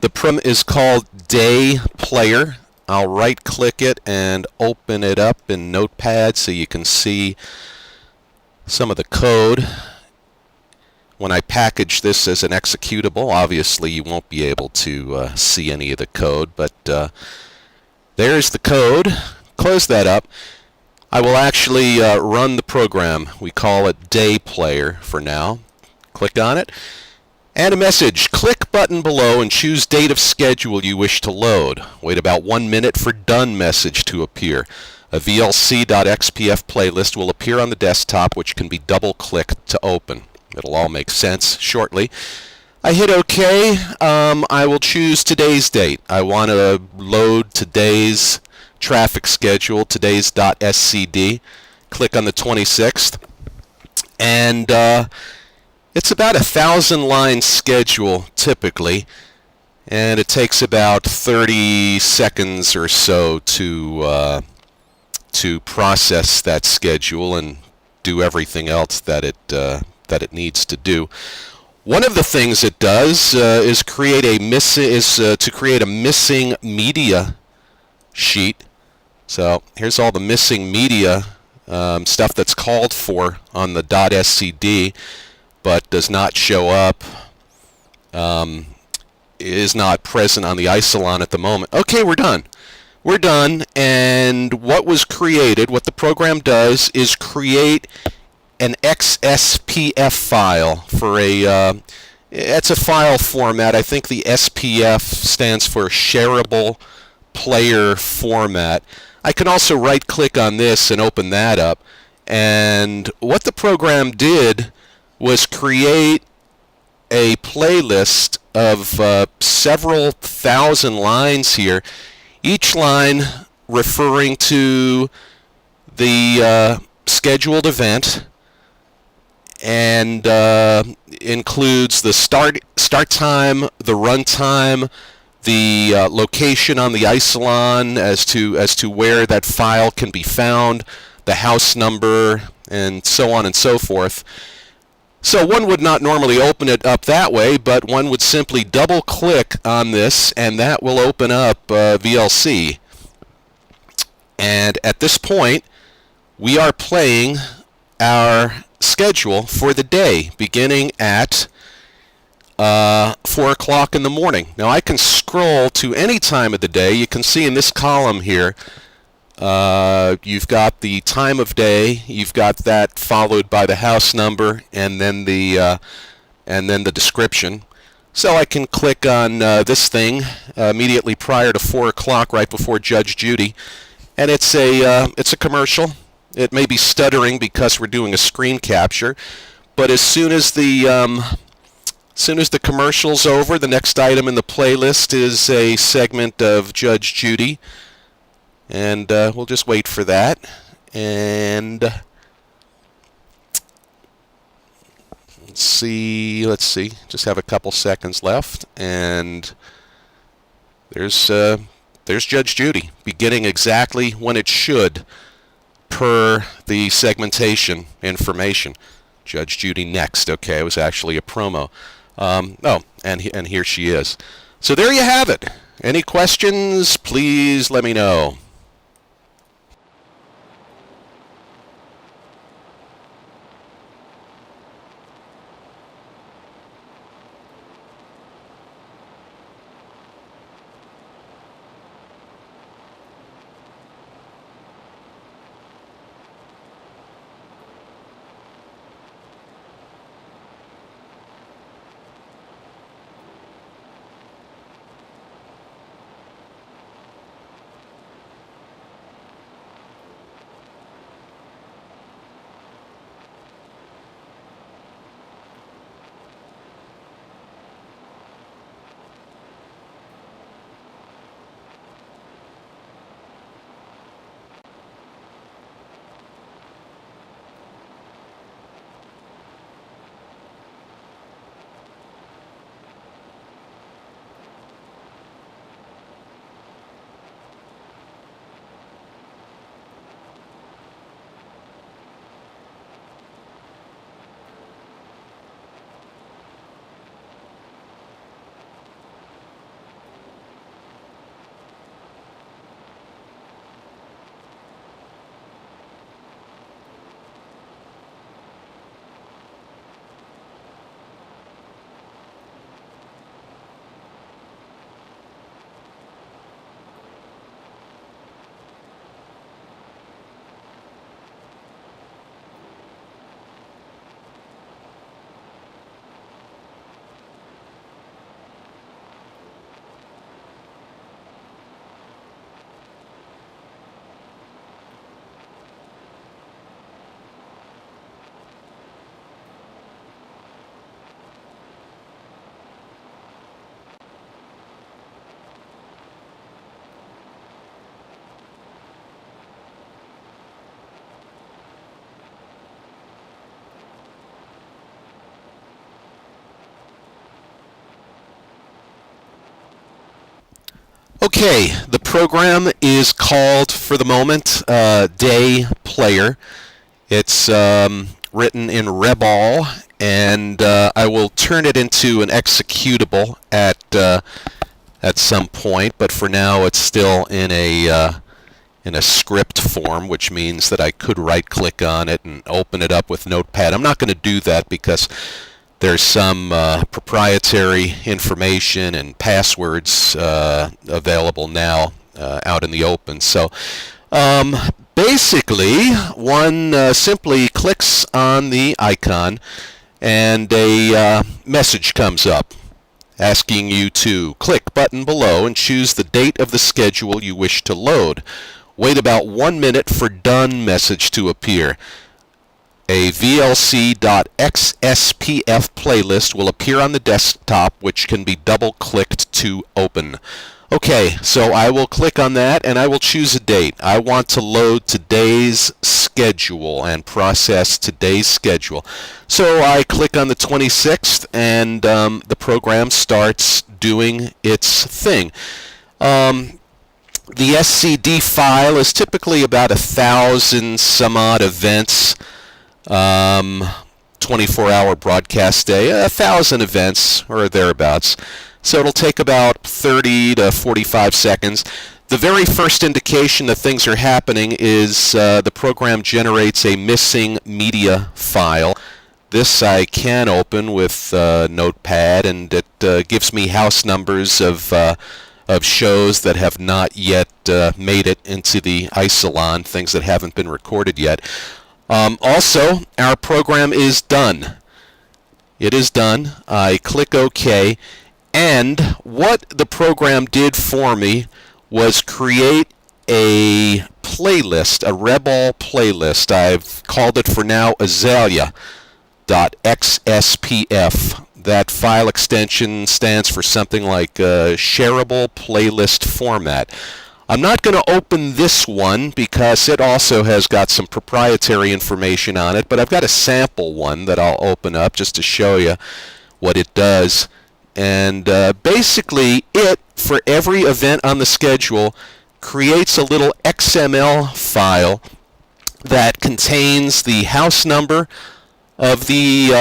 The program is called Day Player. I'll right-click it and open it up in Notepad so you can see some of the code. When I package this as an executable, obviously you won't be able to see any of the code, but there's the code. Close that up. I will actually run the program. We call it Day Player for now. Click on it. And a message. Click button below and choose date of schedule you wish to load. Wait about 1 minute for done message to appear. A vlc.xpf playlist will appear on the desktop, which can be double-clicked to open. It'll all make sense shortly. I hit OK. I will choose today's date. I want to load today's traffic schedule, today's .scd. Click on the 26th. And it's about a 1,000-line schedule typically, and it takes about 30 seconds or so to process that schedule and do everything else that it needs to do. One of the things it does is to create a missing media sheet. So here's all the missing media stuff that's called for on the .scd, but does not show up, is not present on the Isilon at the moment. Okay, we're done. We're done, and what was created, what the program does, is create an XSPF file for it's a file format. I think the SPF stands for Shareable Player Format. I can also right-click on this and open that up, and what the program did was create a playlist of several thousand lines here, each line referring to the scheduled event, and includes the start time, the run time, the location on the Isilon as to where that file can be found, the house number, and so on and so forth. So one would not normally open it up that way, but one would simply double-click on this, and that will open up VLC. And at this point, we are playing our schedule for the day, beginning at 4 o'clock in the morning. Now I can scroll to any time of the day. You can see in this column here, you've got the time of day, you've got that followed by the house number, and then the description. So I can click on this thing immediately prior to 4 o'clock, right before Judge Judy, and it's a commercial. It may be stuttering because we're doing a screen capture, but as soon as the commercial's over, the next item in the playlist is a segment of Judge Judy. And we'll just wait for that. And let's see. Just have a couple seconds left, and there's Judge Judy beginning exactly when it should, per the segmentation information. Judge Judy next. Okay, it was actually a promo. And here she is. So there you have it. Any questions? Please let me know. Okay, the program is called, for the moment, Day Player. It's written in Rebol, and I will turn it into an executable at some point. But for now, it's still in a script form, which means that I could right-click on it and open it up with Notepad. I'm not going to do that because there's some proprietary information and passwords available now out in the open. So basically, one simply clicks on the icon and a message comes up asking you to click button below and choose the date of the schedule you wish to load. Wait about 1 minute for done message to appear. A vlc.xspf playlist will appear on the desktop, which can be double-clicked to open. Okay, so I will click on that and I will choose a date. I want to load today's schedule and process today's schedule. So I click on the 26th and the program starts doing its thing. The SCD file is typically about 1,000 some odd events. 24-hour broadcast day, 1,000 events or thereabouts. So it'll take about 30 to 45 seconds. The very first indication that things are happening is the program generates a missing media file. This I can open with Notepad, and it gives me house numbers of shows that have not yet made it into the Isilon, things that haven't been recorded yet. Also, our program is done. It is done. I click OK, and what the program did for me was create a playlist, a Rebol playlist. I've called it for now Azalea.xspf. That file extension stands for something like shareable playlist format. I'm not going to open this one because it also has got some proprietary information on it, but I've got a sample one that I'll open up just to show you what it does. And basically it, for every event on the schedule, creates a little XML file that contains the house number of the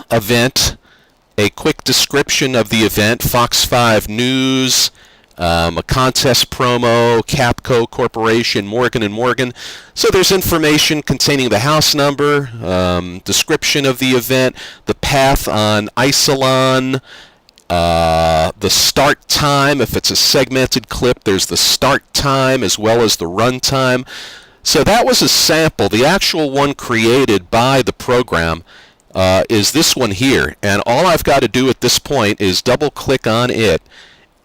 event, a quick description of the event, Fox 5 News, a contest promo, Capco Corporation, Morgan & Morgan. So there's information containing the house number, description of the event, the path on Isilon, the start time. If it's a segmented clip, there's the start time as well as the run time. So that was a sample. The actual one created by the program is this one here. And all I've got to do at this point is double-click on it.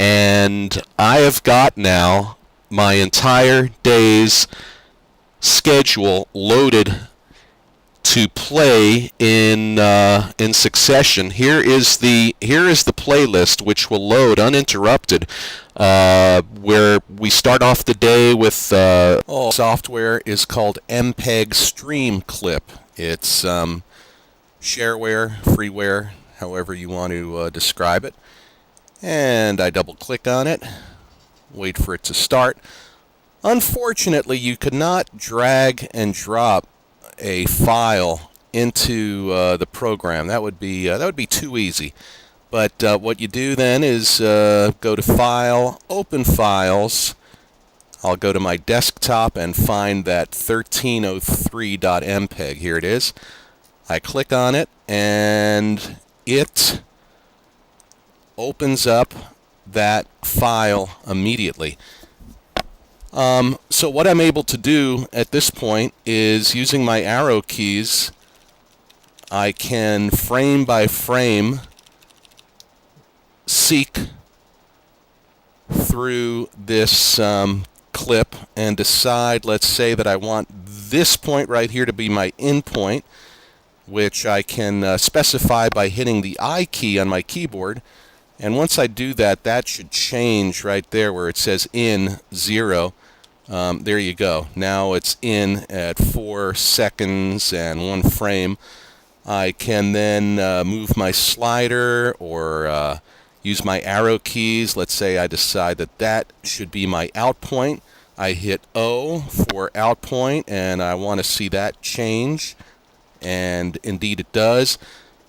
And I have got now my entire day's schedule loaded to play in succession. Here is the playlist, which will load uninterrupted. Where we start off the day with software is called MPEG Stream Clip. It's shareware, freeware, however you want to describe it. And I double click on it, wait for it to start. Unfortunately, you could not drag and drop a file into the program. That would be too easy. But what you do then is go to File, Open Files. I'll go to my desktop and find that 1303.mpeg. Here it is. I click on it, and it opens up that file immediately. So what I'm able to do at this point is, using my arrow keys, I can frame by frame seek through this clip and decide, let's say that I want this point right here to be my in point, which I can specify by hitting the I key on my keyboard. And once I do that, that should change right there where it says in 0. There you go. Now it's in at 4 seconds and 1 frame. I can then move my slider or use my arrow keys. Let's say I decide that that should be my out point. I hit O for out point, and I want to see that change, and indeed it does.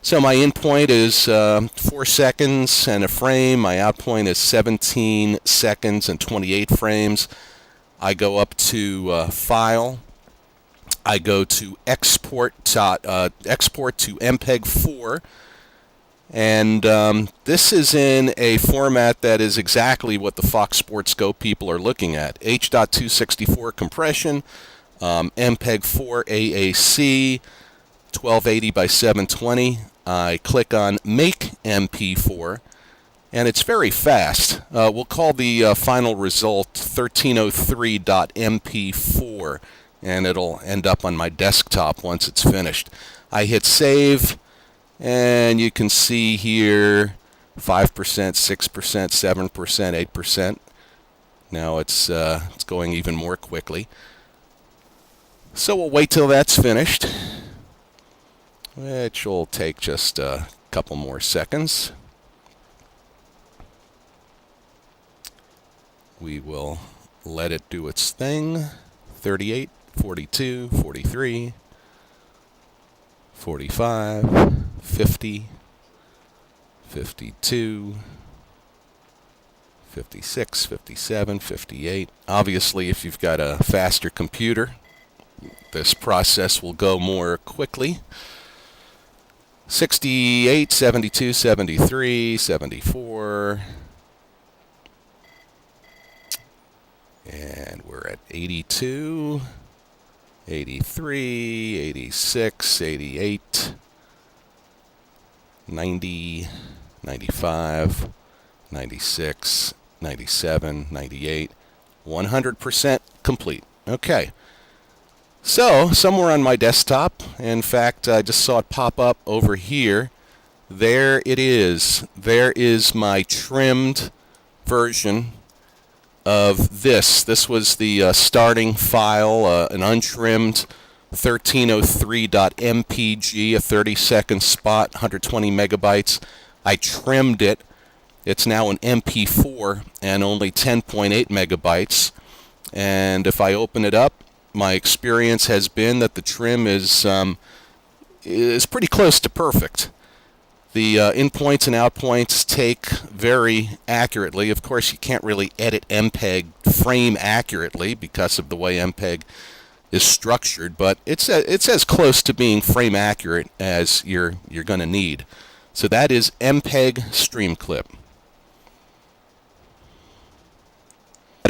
So my in point is 4 seconds and a frame. My out point is 17 seconds and 28 frames. I go up to File. I go to export to MPEG-4. And this is in a format that is exactly what the Fox Sports Go people are looking at. H.264 compression, MPEG-4 AAC, 1280 by 720. I click on Make MP4, and it's very fast. We'll call the final result 1303.mp4, and it'll end up on my desktop once it's finished. I hit Save. And you can see here 5%, 6%, 7%, 8%. Now it's going even more quickly. So we'll wait till that's finished, which will take just a couple more seconds. We will let it do its thing. 38, 42, 43, 45, 50, 52, 56, 57, 58. Obviously, if you've got a faster computer, this process will go more quickly. 68, 72, 73, 74. And we're at 82, 83, 86, 88. 90, 95, 96, 97, 98, 100% complete. Okay. So, somewhere on my desktop, in fact, I just saw it pop up over here. There it is. There is my trimmed version of this. This was the starting file, an untrimmed 1303.mpg, a 30-second spot, 120 megabytes. I trimmed it. It's now an MP4 and only 10.8 megabytes. And if I open it up, my experience has been that the trim is pretty close to perfect. The in points and out points take very accurately. Of course, you can't really edit MPEG frame accurately because of the way MPEG is structured, but it's as close to being frame accurate as you're going to need. So that is MPEG Stream Clip.